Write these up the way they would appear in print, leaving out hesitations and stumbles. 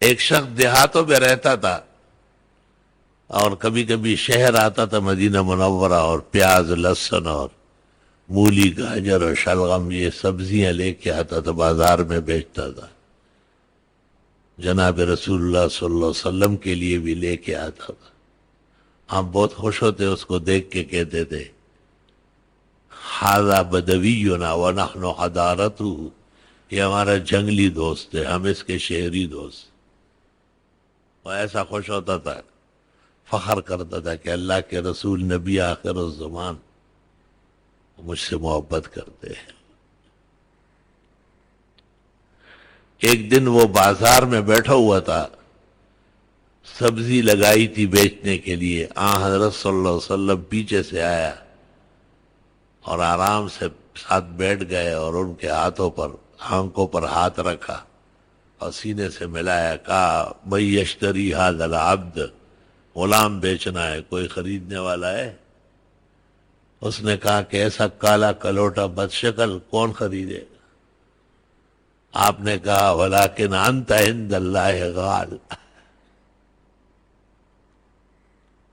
ایک شخص دیہاتوں میں رہتا تھا اور کبھی کبھی شہر آتا تھا مدینہ منورہ، اور پیاز، لہسن اور مولی، گاجر اور شلغم یہ سبزیاں لے کے آتا تھا، بازار میں بیچتا تھا۔ جناب رسول اللہ صلی اللہ علیہ وسلم کے لیے بھی لے کے آتا تھا۔ آپ بہت خوش ہوتے، اس کو دیکھ کے کہتے تھے ھذا بدوینا ونحن حضارتہ، یہ ہمارا جنگلی دوست ہے، ہم اس کے شہری دوست۔ وہ ایسا خوش ہوتا تھا، فخر کرتا تھا کہ اللہ کے رسول نبی آخر الزمان مجھ سے محبت کرتے ہیں۔ ایک دن وہ بازار میں بیٹھا ہوا تھا، سبزی لگائی تھی بیچنے کے لیے، حضرت صلی اللہ علیہ وسلم پیچھے سے آیا اور آرام سے ساتھ بیٹھ گئے اور ان کے ہاتھوں پر، آنکھوں پر ہاتھ رکھا اور سینے سے ملایا، کہا من یشتری ھذا العبد، غلام بیچنا ہے، کوئی خریدنے والا ہے؟ اس نے کہا کہ ایسا کالا کلوٹا بد شکل کون خریدے گا؟ آپ نے کہا ولیکن انت عند اللہ غال،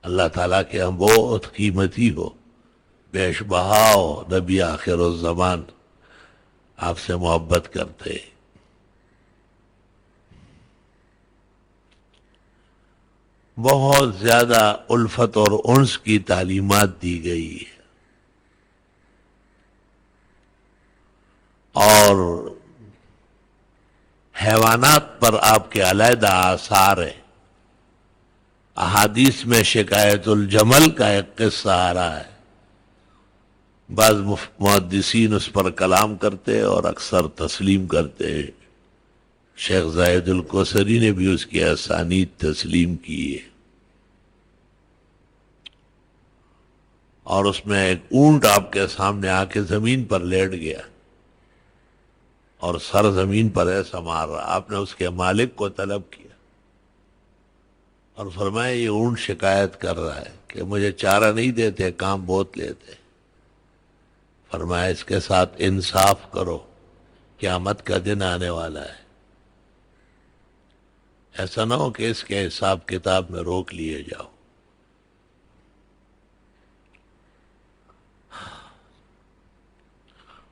اللہ تعالیٰ کے ہم بہت قیمتی ہو، بیش بہا ہو، نبی آخر الزمان آپ سے محبت کرتے۔ بہت زیادہ الفت اور انس کی تعلیمات دی گئی ہے، اور حیوانات پر آپ کے علیحدہ آثار ہیں۔ احادیث میں شکایت الجمل کا ایک قصہ آ رہا ہے، بعض محدثین اس پر کلام کرتے اور اکثر تسلیم کرتے۔ شیخ زاہد الکوثری نے بھی اس کی اسانید تسلیم کی ہے۔ اور اس میں ایک اونٹ آپ کے سامنے آ کے زمین پر لیٹ گیا اور سر زمین پر ایسا مار رہا۔ آپ نے اس کے مالک کو طلب کیا اور فرمایا یہ اونٹ شکایت کر رہا ہے کہ مجھے چارہ نہیں دیتے، کام بہت لیتے۔ فرمایا اس کے ساتھ انصاف کرو، قیامت کا دن آنے والا ہے، ایسا نہ ہو کہ اس کے حساب کتاب میں روک لیے جاؤ۔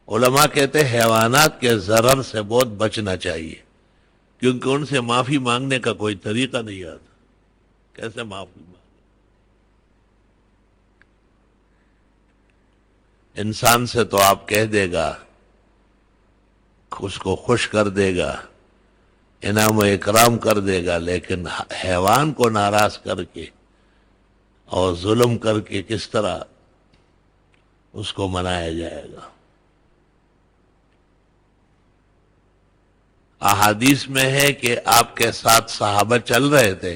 علماء کہتے ہیں حیوانات کے ضرر سے بہت بچنا چاہیے، کیونکہ ان سے معافی مانگنے کا کوئی طریقہ نہیں آتا۔ کیسے معافی مانگ؟ انسان سے تو آپ کہہ دے گا، اس کو خوش کر دے گا، انعام و اکرام کر دے گا، لیکن حیوان کو ناراض کر کے اور ظلم کر کے کس طرح اس کو منایا جائے گا؟ احادیث میں ہے کہ آپ کے ساتھ صحابہ چل رہے تھے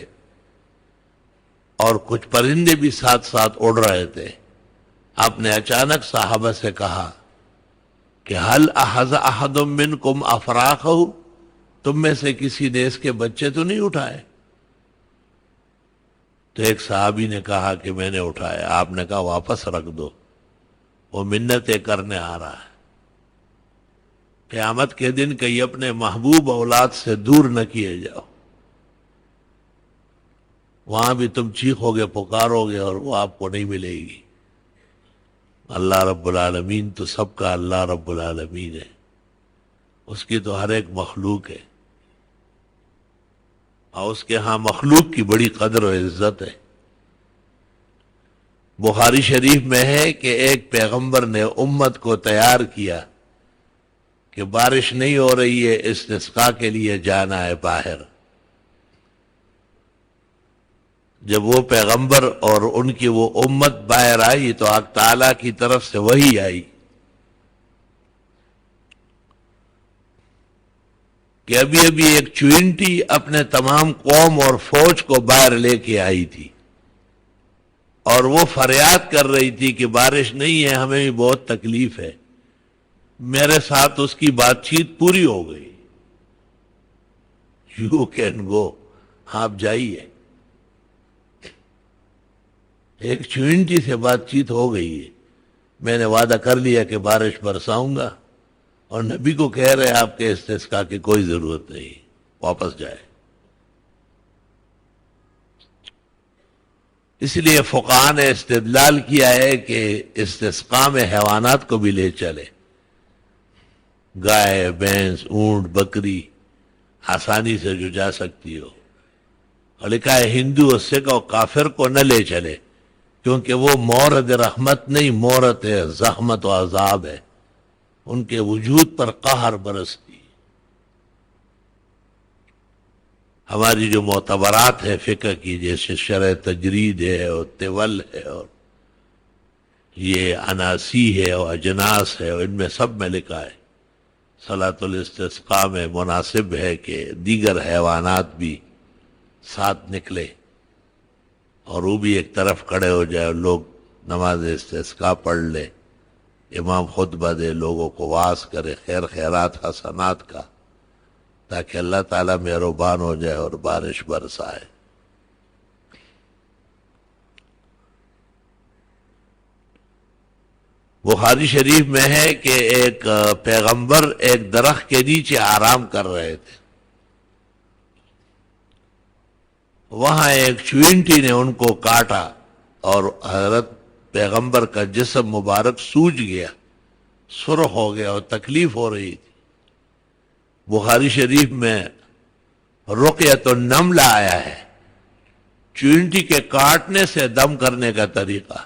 اور کچھ پرندے بھی ساتھ ساتھ اڑ رہے تھے۔ آپ نے اچانک صحابہ سے کہا کہ هل اخذ احد منکم افراخہ، تم میں سے کسی نے اس کے بچے تو نہیں اٹھائے؟ تو ایک صحابی نے کہا کہ میں نے اٹھایا۔ آپ نے کہا واپس رکھ دو، وہ منتیں کرنے آ رہا ہے۔ قیامت کے دن کہیں اپنے محبوب اولاد سے دور نہ کیے جاؤ، وہاں بھی تم چیخو گے، پکارو گے اور وہ آپ کو نہیں ملے گی۔ اللہ رب العالمین تو سب کا اللہ رب العالمین ہے، اس کی تو ہر ایک مخلوق ہے، اور اس کے ہاں مخلوق کی بڑی قدر و عزت ہے۔ بخاری شریف میں ہے کہ ایک پیغمبر نے امت کو تیار کیا کہ بارش نہیں ہو رہی ہے، استسقاء کے لیے جانا ہے باہر۔ جب وہ پیغمبر اور ان کی وہ امت باہر آئی تو حق تعالیٰ کی طرف سے وحی آئی کہ ابھی ابھی ایک چوینٹی اپنے تمام قوم اور فوج کو باہر لے کے آئی تھی، اور وہ فریاد کر رہی تھی کہ بارش نہیں ہے، ہمیں بھی بہت تکلیف ہے۔ میرے ساتھ اس کی بات چیت پوری ہو گئی، یو کین گو، آپ جائیے۔ ایک چوینٹی سے بات چیت ہو گئی ہے، میں نے وعدہ کر لیا کہ بارش برساؤں گا، اور نبی کو کہہ رہے آپ کے استسقاء کی کوئی ضرورت نہیں، واپس جائے۔ اس لیے فقہاء نے استدلال کیا ہے کہ استسقاء میں حیوانات کو بھی لے چلے، گائے، بھینس، اونٹ، بکری آسانی سے جو جا سکتی ہو، اور لکھا ہے ہندو اور سکھ اور کافر کو نہ لے چلے، کیونکہ وہ مورد رحمت نہیں، مورد زحمت و عذاب ہے، ان کے وجود پر قہر برستی۔ ہماری جو معتبرات ہے فقہ کی، جیسے شرح تجرید ہے اور طول ہے اور یہ اناسی ہے اور اجناس ہے، اور ان میں سب میں لکھا ہے صلاۃ الاستسقاء میں مناسب ہے کہ دیگر حیوانات بھی ساتھ نکلے اور وہ بھی ایک طرف کھڑے ہو جائے اور لوگ نماز استسقاء پڑھ لے، امام خطبہ دے، لوگوں کو واعظ کرے خیر خیرات حسنات کا، تاکہ اللہ تعالیٰ مہربان ہو جائے اور بارش برسائے۔ بخاری شریف میں ہے کہ ایک پیغمبر ایک درخت کے نیچے آرام کر رہے تھے، وہاں ایک چوینٹی نے ان کو کاٹا اور حضرت پیغمبر کا جسم مبارک سوج گیا، سرخ ہو گیا اور تکلیف ہو رہی تھی۔ بخاری شریف میں رقیۃ النمل آیا ہے، چوینٹی کے کاٹنے سے دم کرنے کا طریقہ۔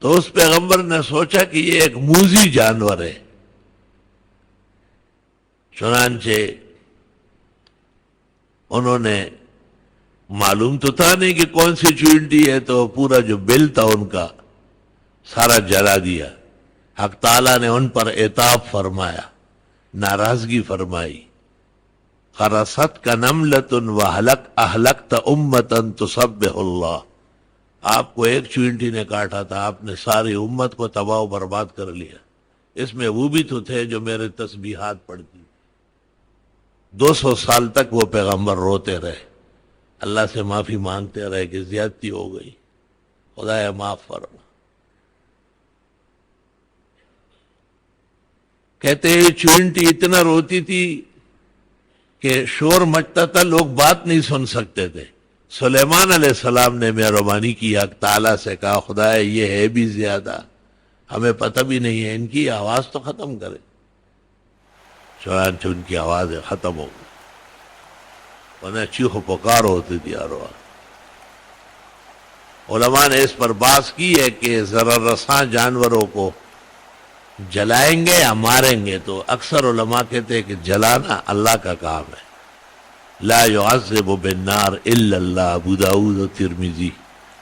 تو اس پیغمبر نے سوچا کہ یہ ایک موذی جانور ہے، چنانچہ انہوں نے، معلوم تو تھا نہیں کہ کون سی چوینٹی ہے، تو پورا جو بل تھا ان کا سارا جلا دیا۔ حق تعالیٰ نے ان پر عتاب فرمایا، ناراضگی فرمائی، خرست کا نملۃ اہلکت امۃ تسبح اللہ، آپ کو ایک چوینٹی نے کاٹا تھا، آپ نے ساری امت کو تباہ و برباد کر لیا۔ اس میں وہ بھی تو تھے جو میرے تسبیحات پڑھتی۔ 200 سال تک وہ پیغمبر روتے رہے، اللہ سے معافی مانگتے رہے کہ زیادتی ہو گئی، خدایا معاف فرما۔ کہتے ہیں چوینٹی اتنا روتی تھی کہ شور مچتا تھا، لوگ بات نہیں سن سکتے تھے۔ سلیمان علیہ السلام نے مہربانی کی، حق تعالیٰ سے کہا خدایا یہ ہے بھی زیادہ، ہمیں پتہ بھی نہیں ہے، ان کی آواز تو ختم کرے۔ چنانچہ ان کی آواز ختم ہو گئی، ورنہ چیخ و پکار ہوتی تھی ہر وقت۔ علماء نے اس پر بحث کی ہے کہ ضرر رساں جانوروں کو جلائیں گے یا ماریں گے، تو اکثر علماء کہتے ہیں کہ جلانا اللہ کا کام ہے، لا يعذب بالنار الا اللہ، ابو داؤد و ترمذی۔